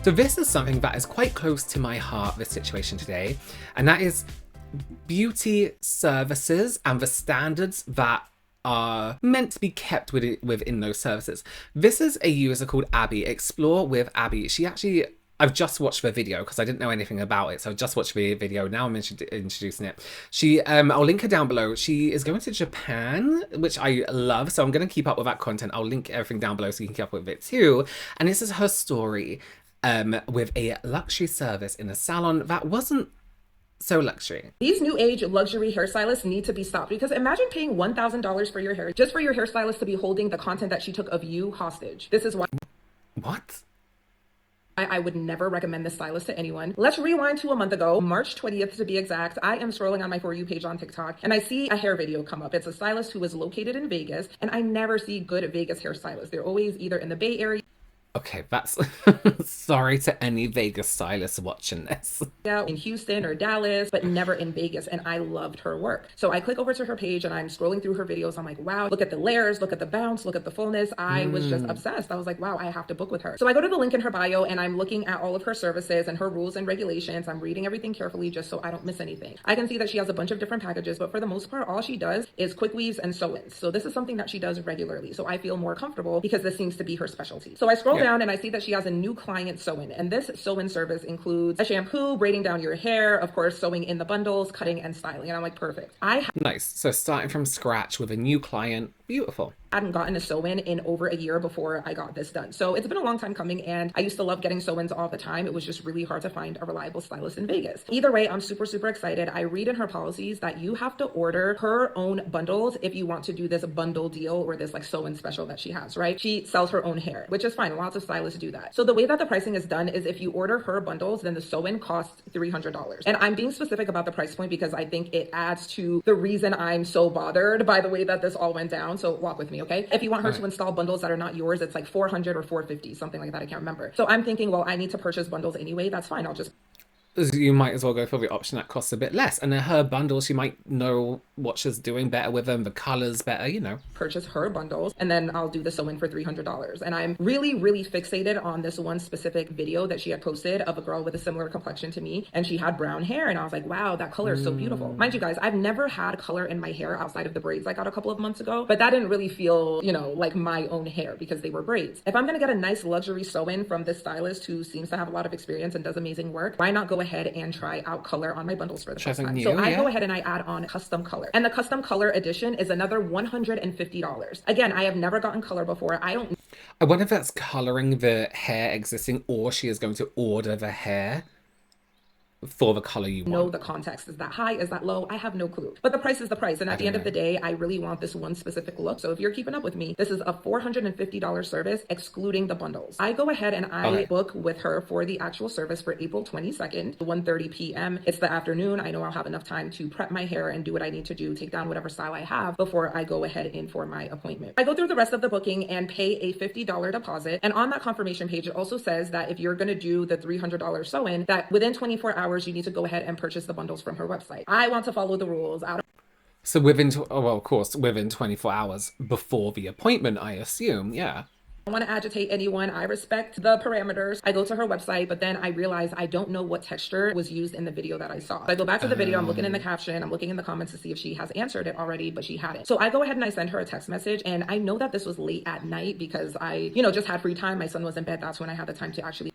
So this is something that is quite close to my heart, this situation today, and that is beauty services and the standards that are meant to be kept within those services. This is a user called Abby. Explore with Abby. I've just watched the video because I didn't know anything about it. So I've just watched the video. Now I'm introducing it. I'll link her down below. She is going to Japan, which I love. So I'm going to keep up with that content. I'll link everything down below so you can keep up with it too. And this is her story with a luxury service in a salon that wasn't so luxury. These new age luxury hairstylists need to be stopped because imagine paying $1,000 for your hair just for your hairstylist to be holding the content that she took of you hostage. This is why. What? I would never recommend this stylist to anyone. Let's rewind to a month ago, March 20th to be exact. I am scrolling on my For You page on TikTok and I see a hair video come up. It's a stylist who is located in Vegas, and I never see good Vegas hairstylists. They're always either in the Bay Area. Okay, that's sorry to any Vegas stylists watching this. Yeah, in Houston or Dallas, but never in Vegas. And I loved her work. So I click over to her page and I'm scrolling through her videos. I'm like, wow, look at the layers, look at the bounce, look at the fullness. I was just obsessed. I was like, wow, I have to book with her. So I go to the link in her bio and I'm looking at all of her services and her rules and regulations. I'm reading everything carefully just so I don't miss anything. I can see that she has a bunch of different packages, but for the most part, all she does is quick weaves and sew-ins. So this is something that she does regularly. So I feel more comfortable because this seems to be her specialty. So I scroll down and I see that she has a new client sew-in, and this sew-in service includes a shampoo, braiding down your hair, of course, sewing in the bundles, cutting and styling. And I'm like, perfect. Nice. So starting from scratch with a new client. Beautiful. Hadn't gotten a sew-in in over a year before I got this done. So it's been a long time coming, and I used to love getting sew-ins all the time. It was just really hard to find a reliable stylist in Vegas. Either way, I'm super, super excited. I read in her policies that you have to order her own bundles if you want to do this bundle deal or this like sew-in special that she has, right? She sells her own hair, which is fine. Lots of stylists do that. So the way that the pricing is done is if you order her bundles, then the sew-in costs $300. And I'm being specific about the price point because I think it adds to the reason I'm so bothered by the way that this all went down. So walk with me, okay? If you want her to install bundles that are not yours, it's like 400 or 450, something like that. I can't remember. So I'm thinking, well, I need to purchase bundles anyway. That's fine. I'll just You might as well go for the option that costs a bit less. And in her bundles, she might know what she's doing better with them, the colors better, you know. Purchase her bundles, and then I'll do the sew-in for $300. And I'm really, really fixated on this one specific video that she had posted of a girl with a similar complexion to me, and she had brown hair, and I was like, wow, that color is so beautiful. Mind you guys, I've never had color in my hair outside of the braids I got a couple of months ago, but that didn't really feel, you know, like my own hair because they were braids. If I'm gonna get a nice luxury sew-in from this stylist who seems to have a lot of experience and does amazing work, why not go ahead and try out color on my bundles for the first time? So I go ahead and I add on custom color, and the custom color edition is another $150. Again, I have never gotten color before. I wonder if that's coloring the hair existing, or she is going to order the hair for the color you want. Know the context. Is that high? Is that low? I have no clue. But the price is the price. And at the end of the day, I really want this one specific look. So if you're keeping up with me, this is a $450 service, excluding the bundles. I go ahead and I book with her for the actual service for April 22nd, 1:30 p.m. It's the afternoon. I know I'll have enough time to prep my hair and do what I need to do, take down whatever style I have before I go ahead in for my appointment. I go through the rest of the booking and pay a $50 deposit. And on that confirmation page, it also says that if you're going to do the $300 sew-in, that within 24 hours, you need to go ahead and purchase the bundles from her website. I want to follow the rules. So of course, within 24 hours before the appointment, I assume, yeah. I don't want to agitate anyone. I respect the parameters. I go to her website, but then I realize I don't know what texture was used in the video that I saw. So I go back to the video, I'm looking in the caption, I'm looking in the comments to see if she has answered it already, but she hadn't. So I go ahead and I send her a text message, and I know that this was late at night because I, just had free time. My son was in bed. That's when I had the time to actually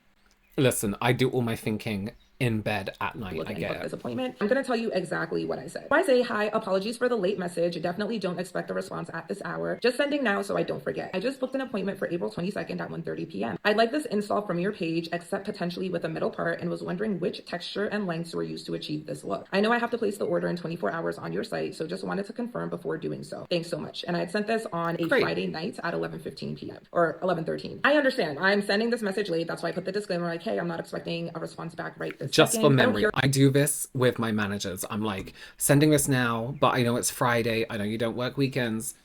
listen. I do all my thinking in bed at night. I get this appointment. I'm going to tell you exactly what I said. I say, hi, apologies for the late message. Definitely don't expect a response at this hour. Just sending now so I don't forget. I just booked an appointment for April 22nd at 1:30 p.m. I'd like this install from your page, except potentially with a middle part, and was wondering which texture and lengths were used to achieve this look. I know I have to place the order in 24 hours on your site, so just wanted to confirm before doing so. Thanks so much. And I had sent this on a Friday night at 11:15 p.m. or 11:13. I understand. I'm sending this message late. That's why I put the disclaimer like, hey, I'm not expecting a response back right this just second. For memory. I do this with my managers. I'm like, sending this now, but I know it's Friday. I know you don't work weekends.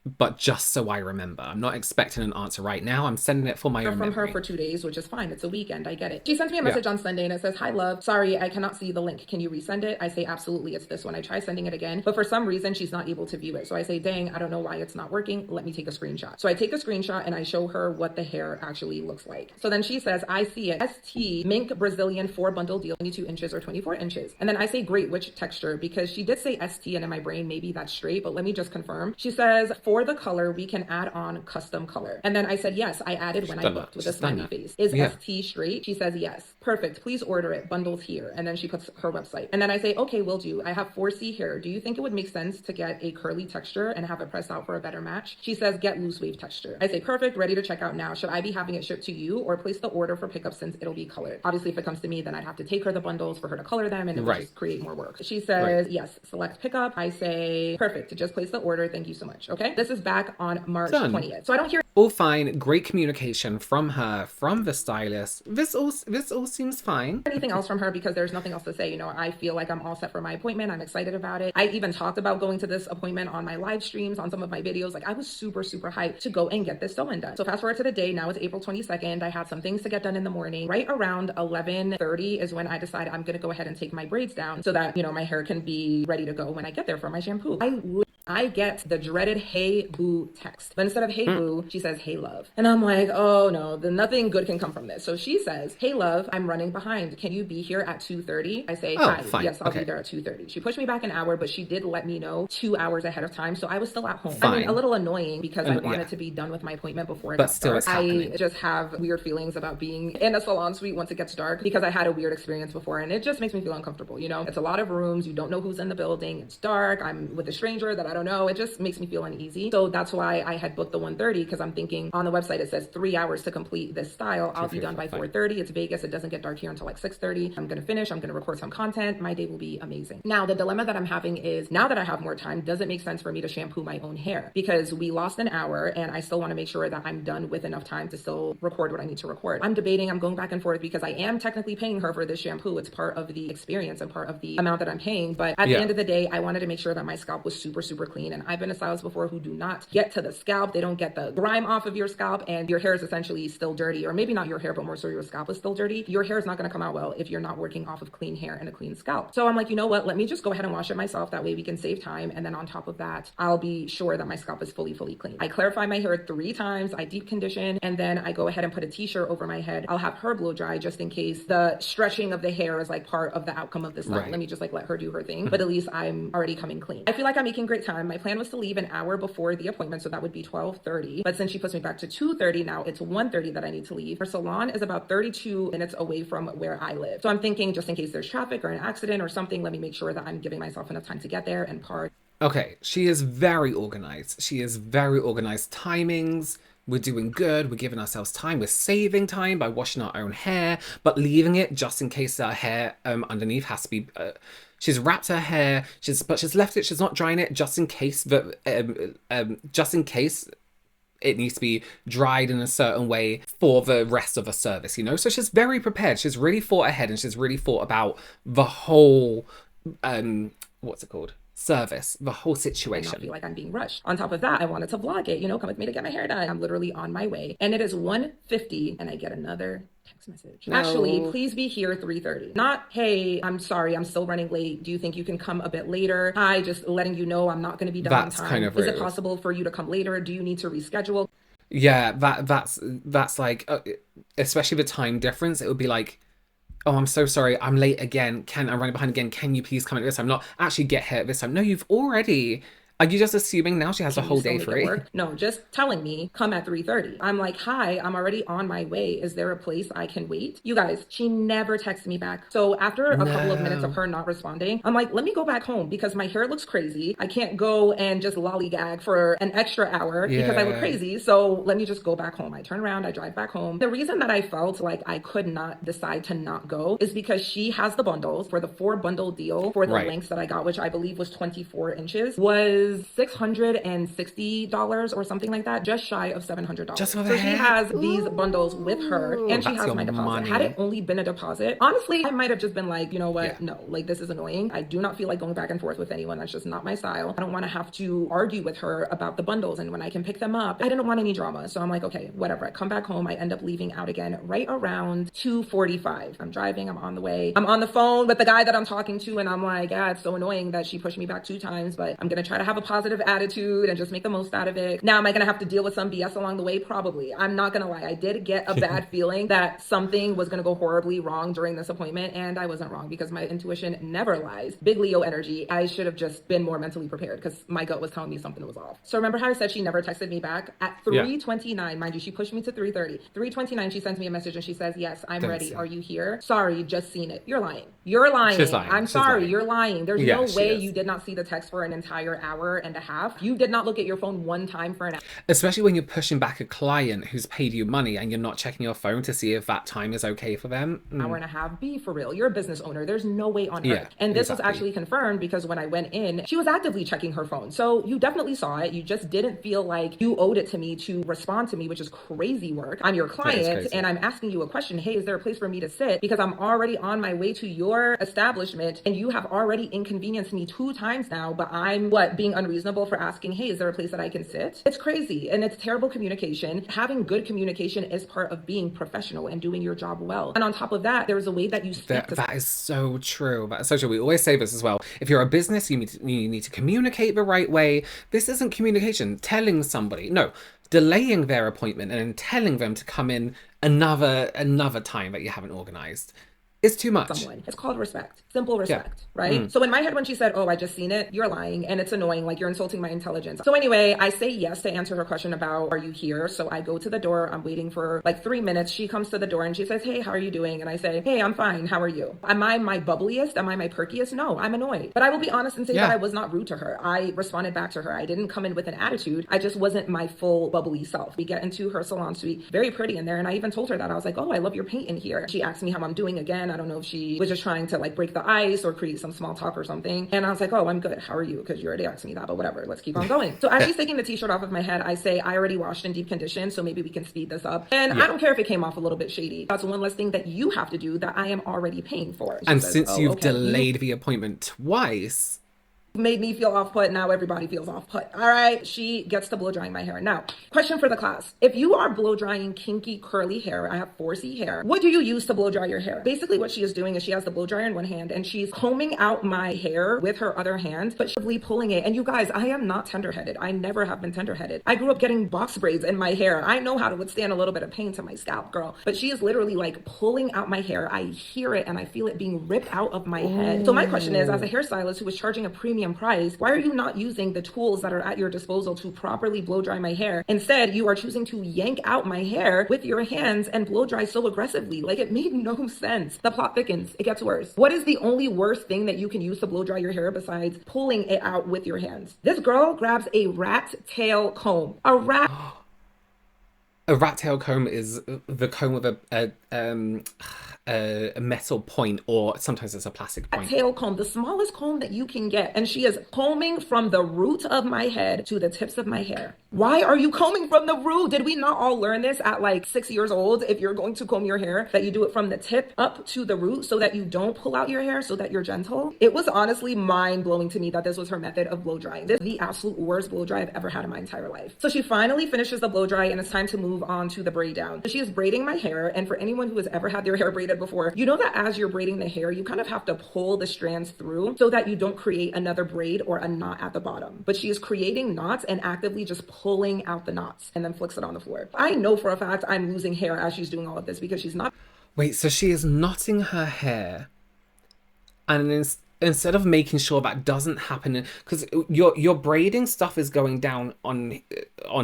but just so I remember. I'm not expecting an answer right now. I'm sending it for my own from her memory. for 2 days, which is fine. It's a weekend. I get it. She sent me a Yeah. message on Sunday and it says, "Hi, love. Sorry, I cannot see the link. Can you resend it?" I say, "Absolutely. It's this one." I try sending it again, but for some reason, she's not able to view it. So I say, "Dang, I don't know why it's not working. Let me take a screenshot." So I take a screenshot and I show her what the hair actually looks like. So then she says, "I see it. ST Mink Brazilian 4 bundle deal, 22 inches or 24 inches." And then I say, "Great, which texture?" Because she did say ST, and in my brain, maybe that's straight, but let me just confirm. She says, "For the color, we can add on custom color." And then I said, "Yes, I added when I booked," with a smiley face. "Is Yeah. ST straight?" She says, "Yes." "Perfect. Please order it. Bundles here." And then she puts her website. And then I say, "Okay, will do. I have 4C hair. Do you think it would make sense to get a curly texture and have it pressed out for a better match?" She says, "Get loose wave texture." I say, "Perfect. Ready to check out now. Should I be having it shipped to you or place the order for pickup since it'll be colored?" Obviously, if it comes to me, then I'd have to take her the bundles for her to color them and it would just create more work. She says, "Yes, select pickup." I say, "Perfect. Just place the order. Thank you so much." Okay. This is back on March 20th. So I don't hear all fine, great communication from her, from the stylist. This all seems fine. anything else from her because there's nothing else to say. You know, I feel like I'm all set for my appointment. I'm excited about it. I even talked about going to this appointment on my live streams, on some of my videos. Like I was super, super hyped to go and get this sewing done. So fast forward to the day. Now it's April 22nd. I had some things to get done in the morning. Right around 11:30 is when I decide I'm going to go ahead and take my braids down so that, you know, my hair can be ready to go when I get there for my shampoo. I get the dreaded "Hey boo" text, but instead of "Hey boo," she says "Hey love." And I'm like, oh no, then nothing good can come from this. So she says, "Hey love, I'm running behind. Can you be here at 2:30? I say, "Hi, fine. Yes, I'll be there at 2:30. She pushed me back an hour, but she did let me know 2 hours ahead of time. So I was still at home. Fine. I mean, a little annoying because I wanted to be done with my appointment before it but got still dark. it's happening. I just have weird feelings about being in a salon suite once it gets dark because I had a weird experience before and it just makes me feel uncomfortable. You know, it's a lot of rooms. You don't know who's in the building. It's dark. I'm with a stranger that I don't know. It just makes me feel uneasy. So that's why I had booked the 1:30 because I'm thinking on the website it says 3 hours to complete this style. I'll be done by 4:30. It's Vegas. It doesn't get dark here until like 6:30. I'm gonna finish. I'm gonna record some content. My day will be amazing. Now the dilemma that I'm having is now that I have more time, does it make sense for me to shampoo my own hair? Because we lost an hour and I still want to make sure that I'm done with enough time to still record what I need to record. I'm debating. I'm going back and forth because I am technically paying her for this shampoo. It's part of the experience and part of the amount that I'm paying. But at the end of the day, I wanted to make sure that my scalp was super, super clean. And I've been a stylist before who do not get to the scalp. They don't get the grime off of your scalp and your hair is essentially still dirty, or maybe not your hair, but more so your scalp is still dirty. Your hair is not going to come out well if you're not working off of clean hair and a clean scalp. So I'm like, you know what? Let me just go ahead and wash it myself. That way we can save time. And then on top of that, I'll be sure that my scalp is fully, fully clean. I clarify my hair 3 times. I deep condition and then I go ahead and put a t-shirt over my head. I'll have her blow dry just in case the stretching of the hair is like part of the outcome of this style. Let me just like let her do her thing. But at least I'm already coming clean. I feel like I'm making great time. My plan was to leave an hour before the appointment. So that would be 12:30. But since she puts me back to 2:30 now, it's 1:30 that I need to leave. Her salon is about 32 minutes away from where I live. So I'm thinking just in case there's traffic or an accident or something, let me make sure that I'm giving myself enough time to get there and park. Okay, she is very organized. She is very organized. Timings. We're doing good. We're giving ourselves time. We're saving time by washing our own hair, but leaving it just in case our hair underneath has to be. She's wrapped her hair. But she's left it. She's not drying it just in case. Just in case it needs to be dried in a certain way for the rest of the service. You know, so she's very prepared. She's really thought ahead and she's really thought about the whole. What's it called? Service, the whole situation. I not feel like I'm being rushed. On top of that, I wanted to vlog it, you know, come with me to get my hair done. I'm literally on my way and it is 1:50 and I get another text message. No. Actually, please be here 3:30. Not, hey, I'm sorry, I'm still running late. Do you think you can come a bit later? Hi, just letting you know I'm not going to be done on time. Kind of rude. Is it possible for you to come later? Do you need to reschedule? Yeah, that's like, especially the time difference. It would be like, oh, I'm so sorry. I'm late again. I'm running behind again. Can you please come at this time? Not actually get here at this time. No, you've already. Are you just assuming now she has a whole day free? No, just telling me, come at 3:30. I'm like, hi, I'm already on my way. Is there a place I can wait? You guys, she never texted me back. So after a couple of minutes of her not responding, I'm like, let me go back home because my hair looks crazy. I can't go and just lollygag for an extra hour because I look crazy. So let me just go back home. I turn around, I drive back home. The reason that I felt like I could not decide to not go is because she has the bundles for the 4 bundle deal for the lengths that I got, which I believe was 24 inches, was is $660 or something like that, just shy of $700. Just for the So she hair? has these bundles with her, and she That's has your my deposit. Had it money. only been a deposit, honestly, I might have just been like, you know Yeah. what? No, like this is annoying. I do not feel like going back and forth with anyone. That's just not my style. I don't want to have to argue with her about the bundles and when I can pick them up. I didn't want any drama. So I'm like, okay, whatever. I come back home. I end up leaving out again right around 2:45. I'm driving. I'm on the way. I'm on the phone with the guy that I'm talking to, and I'm like, yeah, it's so annoying that she pushed me back 2 times, but I'm gonna try to have a positive attitude and just make the most out of it. Now, am I gonna have to deal with some BS along the way? Probably. I'm not gonna lie. I did get a bad feeling that something was gonna go horribly wrong during this appointment, and I wasn't wrong because my intuition never lies. Big Leo energy. I should have just been more mentally prepared because my gut was telling me something was off. So remember how I said she never texted me back? At 3:29, mind you, she pushed me to 3:30. 3:29, she sends me a message and she says, yes, I'm ready. Are you here? Sorry, just seen it. You're lying. You're lying. She's lying. I'm sorry. You're lying. There's no way you did not see the text for an entire hour and a half. You did not look at your phone one time for an hour. Especially when you're pushing back a client who's paid you money and you're not checking your phone to see if that time is okay for them. Hour and a half. Be for real. You're a business owner. There's no way on earth. And this was actually confirmed because when I went in, she was actively checking her phone. So you definitely saw it. You just didn't feel like you owed it to me to respond to me, which is crazy work. I'm your client and I'm asking you a question. Hey, is there a place for me to sit? Because I'm already on my way to your establishment and you have already inconvenienced me 2 times now, but I'm being unreasonable for asking, hey, is there a place that I can sit? It's crazy and it's terrible communication. Having good communication is part of being professional and doing your job well. And on top of that, there's a way that you speak to. That is so true. That is so true. We always say this as well. If you're a business, you need to communicate the right way. This isn't communication. Telling somebody, no, delaying their appointment and then telling them to come in another time that you haven't organized. It's too much. It's called respect. Simple respect, right? So in my head, when she said, oh, I just seen it, you're lying and it's annoying. Like you're insulting my intelligence. So anyway, I say yes to answer her question about, are you here? So I go to the door. I'm waiting for like 3 minutes. She comes to the door and she says, hey, how are you doing? And I say, hey, I'm fine. How are you? Am I my bubbliest? Am I my perkiest? No, I'm annoyed. But I will be honest and say that I was not rude to her. I responded back to her. I didn't come in with an attitude. I just wasn't my full bubbly self. We get into her salon suite, very pretty in there. And I even told her that. I was like, oh, I love your paint in here. She asked me how I'm doing again. I don't know if she was just trying to like break the ice or create some small talk or something. And I was like, oh, I'm good. How are you? Because you already asked me that, but whatever. Let's keep on going. So as she's taking the t-shirt off of my head, I say, I already washed in deep condition, so maybe we can speed this up. And I don't care if it came off a little bit shady. That's one less thing that you have to do that I am already paying for. And says, since you've delayed the appointment twice, made me feel off put. Now everybody feels off put. All right. She gets to blow drying my hair. Now, question for the class. If you are blow drying kinky curly hair, I have 4C hair. What do you use to blow dry your hair? Basically what she is doing is she has the blow dryer in one hand and she's combing out my hair with her other hand, but she's pulling it. And you guys, I am not tender-headed. I never have been tender-headed. I grew up getting box braids in my hair. I know how to withstand a little bit of pain to my scalp, girl. But she is literally like pulling out my hair. I hear it and I feel it being ripped out of my head. So my question is, as a hairstylist who is charging a premium price, why are you not using the tools that are at your disposal to properly blow dry my hair? Instead, you are choosing to yank out my hair with your hands and blow dry so aggressively. Like it made no sense. The plot thickens. It gets worse. What is the only worst thing that you can use to blow dry your hair besides pulling it out with your hands? This girl grabs a rat tail comb. A rat tail comb is the comb with a metal point, or sometimes it's a plastic point. Tail comb, the smallest comb that you can get. And she is combing from the root of my head to the tips of my hair. Why are you combing from the root? Did we not all learn this at like 6 years old? If you're going to comb your hair, that you do it from the tip up to the root so that you don't pull out your hair, so that you're gentle. It was honestly mind blowing to me that this was her method of blow drying. This is the absolute worst blow dry I've ever had in my entire life. So she finally finishes the blow dry and it's time to move on to the braid down. So she is braiding my hair. And for anyone who has ever had their hair braided before, you know that as you're braiding the hair, you kind of have to pull the strands through so that you don't create another braid or a knot at the bottom. But she is creating knots and actively just pulling out the knots and then flicks it on the floor. I know for a fact I'm losing hair as she's doing all of this because she's not. Wait, so she is knotting her hair and instead of making sure that doesn't happen, because your braiding stuff is going down on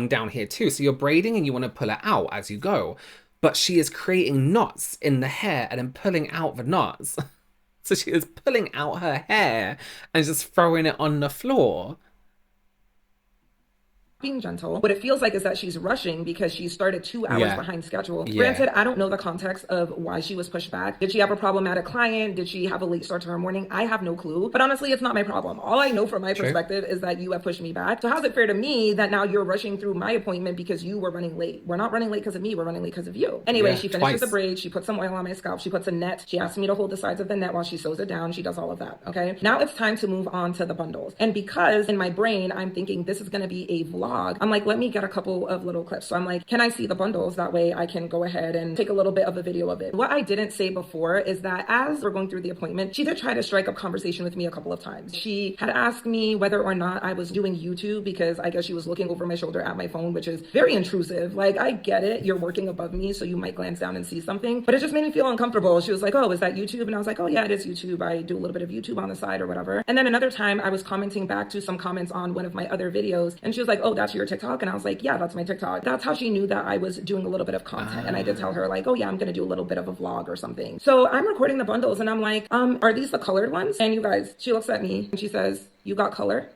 down here too. So you're braiding and you want to pull it out as you go. But she is creating knots in the hair and then pulling out the knots. So she is pulling out her hair and just throwing it on the floor. being gentle. What it feels like is that she's rushing because she started 2 hours behind schedule. Yeah. Granted, I don't know the context of why she was pushed back. Did she have a problematic client? Did she have a late start to her morning? I have no clue. But honestly, it's not my problem. All I know from my perspective is that you have pushed me back. So how's it fair to me that now you're rushing through my appointment because you were running late? We're not running late because of me. We're running late because of you. Anyway, she finishes the braid. She puts some oil on my scalp. She puts a net. She asks me to hold the sides of the net while she sews it down. She does all of that. Okay. Now it's time to move on to the bundles. And because in my brain, I'm thinking this is going to be a vlog, I'm like, let me get a couple of little clips. So I'm like, can I see the bundles? That way I can go ahead and take a little bit of a video of it. What I didn't say before is that as we're going through the appointment, she did try to strike up conversation with me a couple of times. She had asked me whether or not I was doing YouTube because I guess she was looking over my shoulder at my phone, which is very intrusive. Like, I get it. You're working above me, so you might glance down and see something, but it just made me feel uncomfortable. She was like, oh, is that YouTube? And I was like, oh yeah, it is YouTube. I do a little bit of YouTube on the side or whatever. And then another time I was commenting back to some comments on one of my other videos, and she was like, oh, that's your TikTok? And I was like, yeah, that's my TikTok. That's how she knew that I was doing a little bit of content. And I did tell her like, oh yeah, I'm gonna do a little bit of a vlog or something. So I'm recording the bundles and I'm like, are these the colored ones? And you guys, she looks at me and she says, you got color?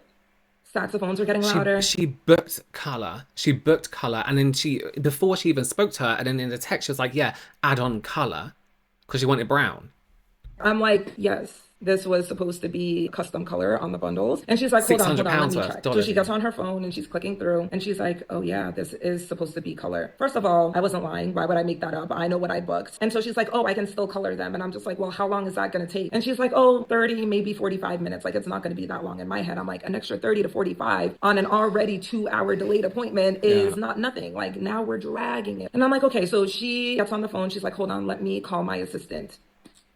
Saxophones are getting louder. She booked color. She booked color. And then before she even spoke to her, and then in the text, she was like, yeah, add on color. Because she wanted brown. I'm like, yes. This was supposed to be custom color on the bundles. And she's like, hold on, let me check. So she gets on her phone and she's clicking through and she's like, oh yeah, this is supposed to be color. First of all, I wasn't lying. Why would I make that up? I know what I booked. And so she's like, oh, I can still color them. And I'm just like, well, how long is that going to take? And she's like, oh, 30, maybe 45 minutes. Like, it's not going to be that long. In my head, I'm like, an extra 30 to 45 on an already 2-hour delayed appointment is not nothing. Like, now we're dragging it. And I'm like, okay. So she gets on the phone. She's like, hold on, let me call my assistant.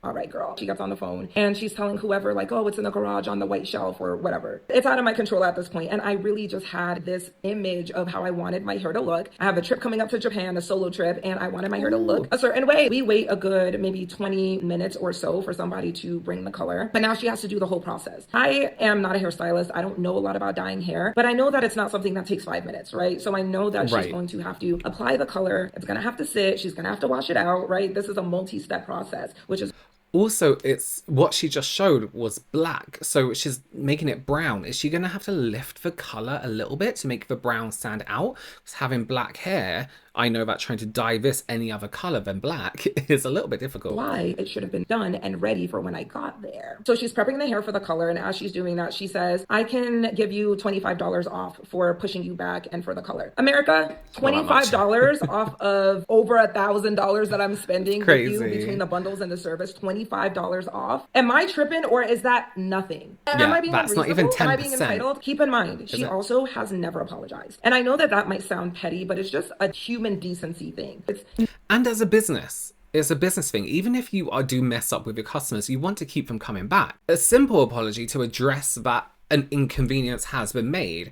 All right, girl. She gets on the phone and she's telling whoever like, oh, it's in the garage on the white shelf or whatever. It's out of my control at this point. And I really just had this image of how I wanted my hair to look. I have a trip coming up to Japan, a solo trip, and I wanted my hair to look a certain way. We wait a good maybe 20 minutes or so for somebody to bring the color. But now she has to do the whole process. I am not a hairstylist. I don't know a lot about dyeing hair, but I know that it's not something that takes 5 minutes, right? So I know that she's going to have to apply the color. It's going to have to sit. She's going to have to wash it out, right? This is a multi-step process, which is also, it's what she just showed was black, so she's making it brown. Is she going to have to lift the color a little bit to make the brown stand out? Because having black hair, I know that trying to dye this any other color than black is a little bit difficult. Why it should have been done and ready for when I got there. So she's prepping the hair for the color, and as she's doing that, she says, I can give you $25 off for pushing you back and for the color. America, $25 off of over $1,000 that I'm spending with you between the bundles and the service. $25 off. Am I tripping, or is that nothing? Am I being that's unreasonable? Not even 10%. Am I being entitled? Keep in mind, she also has never apologized. And I know that that might sound petty, but it's just a human decency thing. And as a business, it's a business thing. Even if you do mess up with your customers, you want to keep them coming back. A simple apology to address that an inconvenience has been made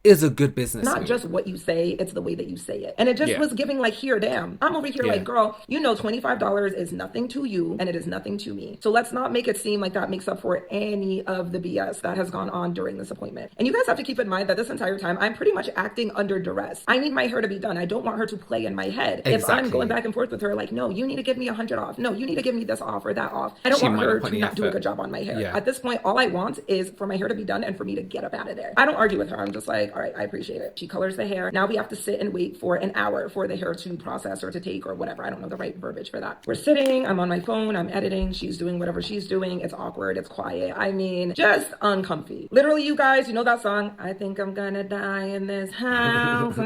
is a good business Not move. Just what you say, it's the way that you say it. And it just was giving like, here, damn. I'm over here like, girl, you know $25 is nothing to you and it is nothing to me. So let's not make it seem like that makes up for any of the BS that has gone on during this appointment. And you guys have to keep in mind that this entire time, I'm pretty much acting under duress. I need my hair to be done. I don't want her to play in my head. Exactly. If I'm going back and forth with her, like, no, you need to give me 100 off. No, you need to give me this off or that off. I don't want her to not do a good job on my hair. At this point, all I want is for my hair to be done and for me to get up out of there. I don't argue with her. I'm just like, all right, I appreciate it. She colors the hair. Now we have to sit and wait for an hour for the hair to process or to take or whatever. I don't know the right verbiage for that. We're sitting, I'm on my phone, I'm editing, she's doing whatever she's doing. It's awkward, it's quiet. I mean, just uncomfy. Literally, you guys, you know that song, I think I'm gonna die in this house.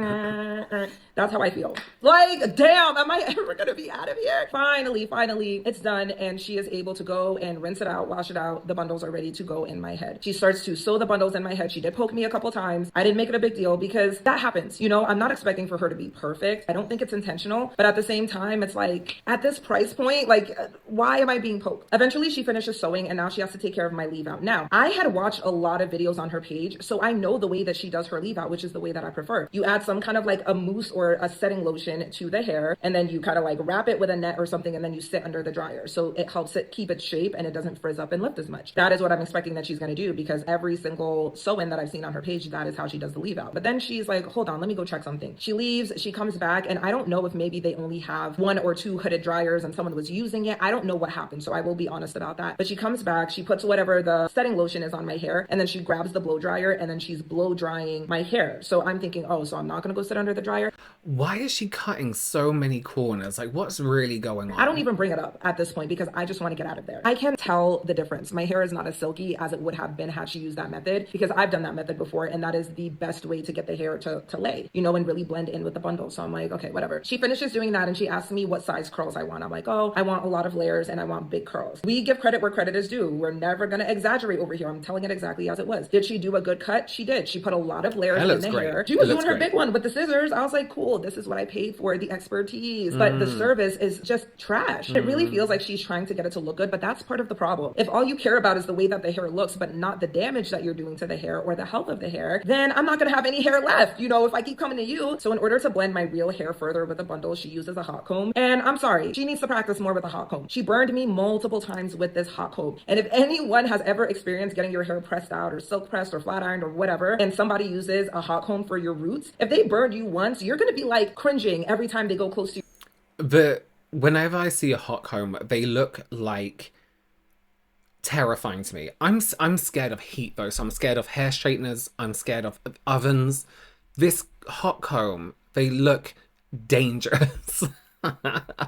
That's how I feel. Like, damn, am I ever gonna be out of here? Finally, it's done. And she is able to go and rinse it out, wash it out. The bundles are ready to go in my head. She starts to sew the bundles in my head. She did poke me a couple times. I didn't make it a big deal because that happens. You know, I'm not expecting for her to be perfect. I don't think it's intentional, but at the same time, it's like at this price point, like, why am I being poked? Eventually she finishes sewing and now she has to take care of my leave out. Now, I had watched a lot of videos on her page, so I know the way that she does her leave out, which is the way that I prefer. You add some kind of like a mousse or a setting lotion to the hair, and then you kind of like wrap it with a net or something, and then you sit under the dryer. So it helps it keep its shape and it doesn't frizz up and lift as much. That is what I'm expecting that she's going to do, because every single sew-in that I've seen on her page, that is how she does does the leave out. But then she's like, hold on, let me go check something. She leaves, she comes back, and I don't know if maybe they only have 1 or 2 hooded dryers and someone was using it. I don't know what happened, so I will be honest about that. But she comes back, she puts whatever the setting lotion is on my hair, and then she grabs the blow dryer and then she's blow drying my hair. So I'm thinking, oh, so I'm not gonna go sit under the dryer. Why is she cutting so many corners? Like, what's really going on? I don't even bring it up at this point because I just want to get out of there. I can tell the difference. My hair is not as silky as it would have been had she used that method, because I've done that method before, and that is the best way to get the hair to lay, you know, and really blend in with the bundle. So I'm like, okay, whatever. She finishes doing that and she asks me what size curls I want. I'm like, oh, I want a lot of layers and I want big curls. We give credit where credit is due. We're never going to exaggerate over here. I'm telling it exactly as it was. Did she do a good cut? She did. She put a lot of layers in the hair. She was doing her big one with the scissors. I was like, cool, this is what I paid for, the expertise. But the service is just trash. It really feels like she's trying to get it to look good, but that's part of the problem. If all you care about is the way that the hair looks, but not the damage that you're doing to the hair or the health of the hair, then I'm not going to have any hair left, you know, if I keep coming to you. So in order to blend my real hair further with a bundle, she uses a hot comb. And I'm sorry, she needs to practice more with a hot comb. She burned me multiple times with this hot comb. And if anyone has ever experienced getting your hair pressed out or silk pressed or flat ironed or whatever, and somebody uses a hot comb for your roots, if they burned you once, you're going to be like cringing every time they go close to you. Whenever I see a hot comb, they look like terrifying to me. I'm scared of heat though, so I'm scared of hair straighteners, I'm scared of ovens. This hot comb, they look dangerous.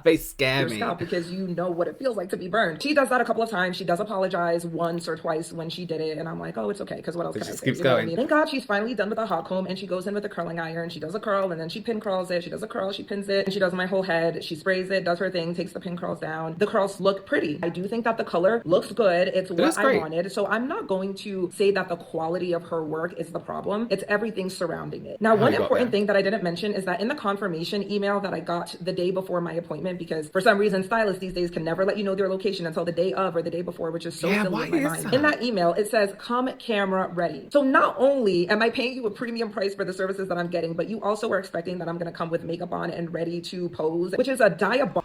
They scare me. Because you know what it feels like to be burned. She does that a couple of times. She does apologize once or twice when she did it, and I'm like, oh, it's okay, because what else can I say? Keeps going. Thank God she's finally done with the hot comb, and she goes in with the curling iron. She does a curl, and then she pin curls it. She does a curl, she pins it, and she does my whole head. She sprays it, does her thing, takes the pin curls down. The curls look pretty. I do think that the color looks good. It's what I wanted. So I'm not going to say that the quality of her work is the problem. It's everything surrounding it. Now, one important thing that I didn't mention is that in the confirmation email that I got the day before my appointment, because for some reason stylists these days can never let you know their location until the day of or the day before, which is so silly in my mind. In that email, it says, come camera ready. So not only am I paying you a premium price for the services that I'm getting, but you also are expecting that I'm going to come with makeup on and ready to pose, which is a diabolical.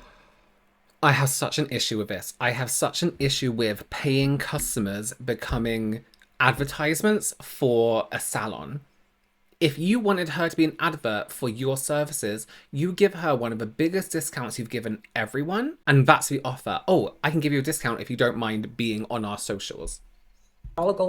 I have such an issue with this. I have such an issue with paying customers becoming advertisements for a salon. If you wanted her to be an advert for your services, you give her one of the biggest discounts you've given everyone, and that's the offer. Oh, I can give you a discount if you don't mind being on our socials.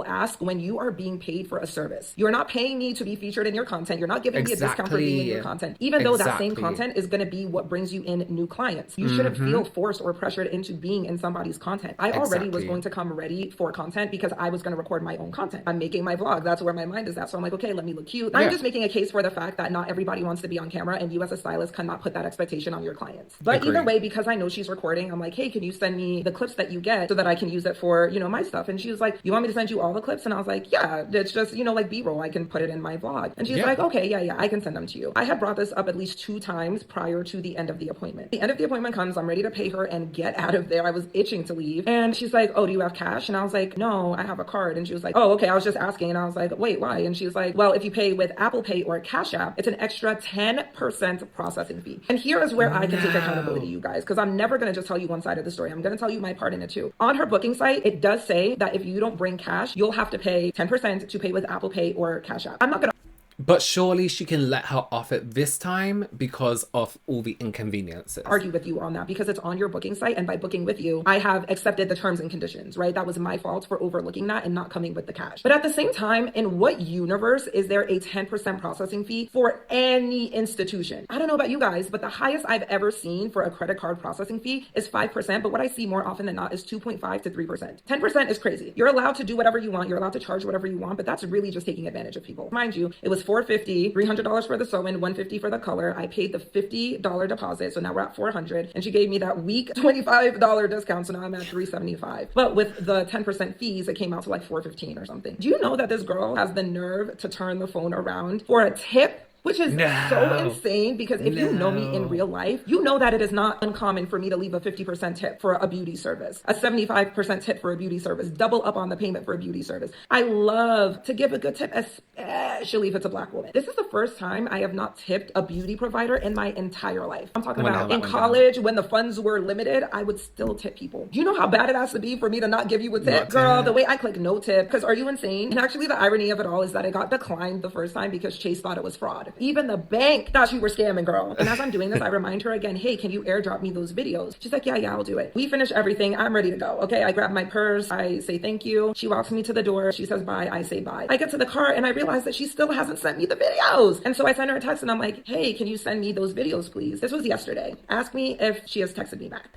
Ask when you are being paid for a service. You're not paying me to be featured in your content. You're not giving me a discount for being in your content, even though that same content is going to be what brings you in new clients. You shouldn't feel forced or pressured into being in somebody's content. I already was going to come ready for content because I was going to record my own content. I'm making my vlog. That's where my mind is at. So I'm like, okay, let me look cute. I'm just making a case for the fact that not everybody wants to be on camera, and you as a stylist cannot put that expectation on your clients. But either way, because I know she's recording, I'm like, hey, can you send me the clips that you get so that I can use it for, you know, my stuff? And she was like, you want me to send you all the clips? And I was like, yeah, it's just, you know, like B-roll. I can put it in my vlog. And she's like, okay, yeah, I can send them to you. I had brought this up at least 2 times prior to the end of the appointment. The end of the appointment comes, I'm ready to pay her and get out of there. I was itching to leave. And she's like, oh, do you have cash? And I was like, no, I have a card. And she was like, oh, okay, I was just asking. And I was like, wait, why? And she was like, well, if you pay with Apple Pay or Cash App, it's an extra 10% processing fee. And here is where I can take accountability, you guys, because I'm never going to just tell you one side of the story. I'm going to tell you my part in it too. On her booking site, it does say that if you don't bring cash, you'll have to pay 10% to pay with Apple Pay or Cash App. I'm not going to But surely she can let her off it this time because of all the inconveniences. Argue with you on that because it's on your booking site, and by booking with you, I have accepted the terms and conditions, right? That was my fault for overlooking that and not coming with the cash. But at the same time, in what universe is there a 10% processing fee for any institution? I don't know about you guys, but the highest I've ever seen for a credit card processing fee is 5%. But what I see more often than not is 2.5 to 3%. 10% is crazy. You're allowed to do whatever you want. You're allowed to charge whatever you want, but that's really just taking advantage of people. Mind you, it was $450, $300 for the sew-in, $150 for the color. I paid the $50 deposit, so now we're at $400, and she gave me that week $25 discount, so now I'm at $375. But with the 10% fees, it came out to like $415 or something. Do you know that this girl has the nerve to turn the phone around for a tip which is so insane because if you know me in real life, you know that it is not uncommon for me to leave a 50% tip for a beauty service, a 75% tip for a beauty service, double up on the payment for a beauty service. I love to give a good tip, especially if it's a Black woman. This is the first time I have not tipped a beauty provider in my entire life. I'm talking about in college when the funds were limited, I would still tip people. Do you know how bad it has to be for me to not give you a tip? Girl, the way I click no tip, because are you insane? And actually the irony of it all is that it got declined the first time because Chase thought it was fraud. Even the bank thought you were scamming, girl. And as I'm doing this, I remind her again, hey, can you airdrop me those videos? She's like, yeah, I'll do it. We finish everything. I'm ready to go. Okay, I grab my purse. I say thank you. She walks me to the door. She says bye. I say bye. I get to the car and I realize that she still hasn't sent me the videos. And so I send her a text and I'm like, hey, can you send me those videos, please? This was yesterday. Ask me if she has texted me back.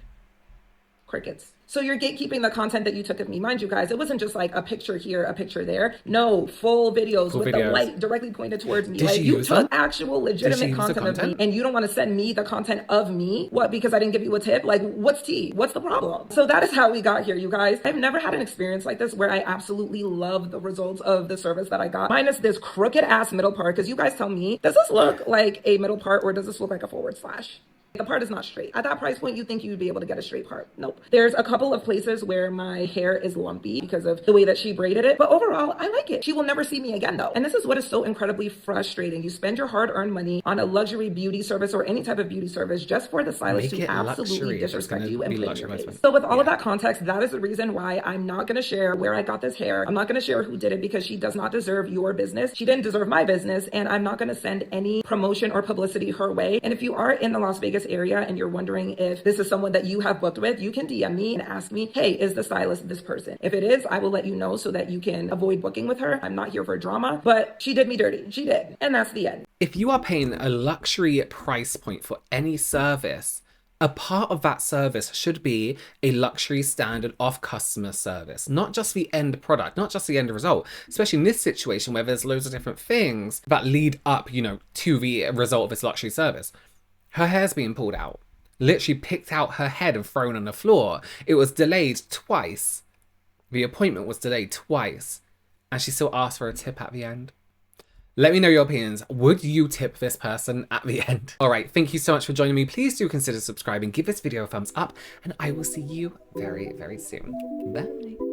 Crickets. So you're gatekeeping the content that you took of me. Mind you guys, it wasn't just like a picture here, a picture there. No, full videos with the light directly pointed towards me. Like you took actual legitimate content of me and you don't want to send me the content of me. What? Because I didn't give you a tip? Like what's tea? What's the problem? So that is how we got here, you guys. I've never had an experience like this where I absolutely love the results of the service that I got. Minus this crooked ass middle part. Because you guys tell me, does this look like a middle part or does this look like a forward slash? The part is not straight. At that price point, you think you'd be able to get a straight part. Nope. There's a couple of places where my hair is lumpy because of the way that she braided it. But overall, I like it. She will never see me again though. And this is what is so incredibly frustrating. You spend your hard-earned money on a luxury beauty service or any type of beauty service just for the stylist to absolutely disrespect you and play in your face. So with all of that context, that is the reason why I'm not going to share where I got this hair. I'm not going to share who did it because she does not deserve your business. She didn't deserve my business. And I'm not going to send any promotion or publicity her way. And if you are in the Las Vegas area and you're wondering if this is someone that you have booked with, you can DM me and ask me, hey, is the stylist this person? If it is, I will let you know so that you can avoid booking with her. I'm not here for drama, but she did me dirty. She did. And that's the end. If you are paying a luxury price point for any service, a part of that service should be a luxury standard of customer service, not just the end product, not just the end result, especially in this situation where there's loads of different things that lead up, to the result of this luxury service. Her hair's being pulled out. Literally picked out her head and thrown on the floor. It was delayed twice. The appointment was delayed twice. And she still asked for a tip at the end. Let me know your opinions. Would you tip this person at the end? All right, thank you so much for joining me. Please do consider subscribing. Give this video a thumbs up. And I will see you very, very soon. Bye.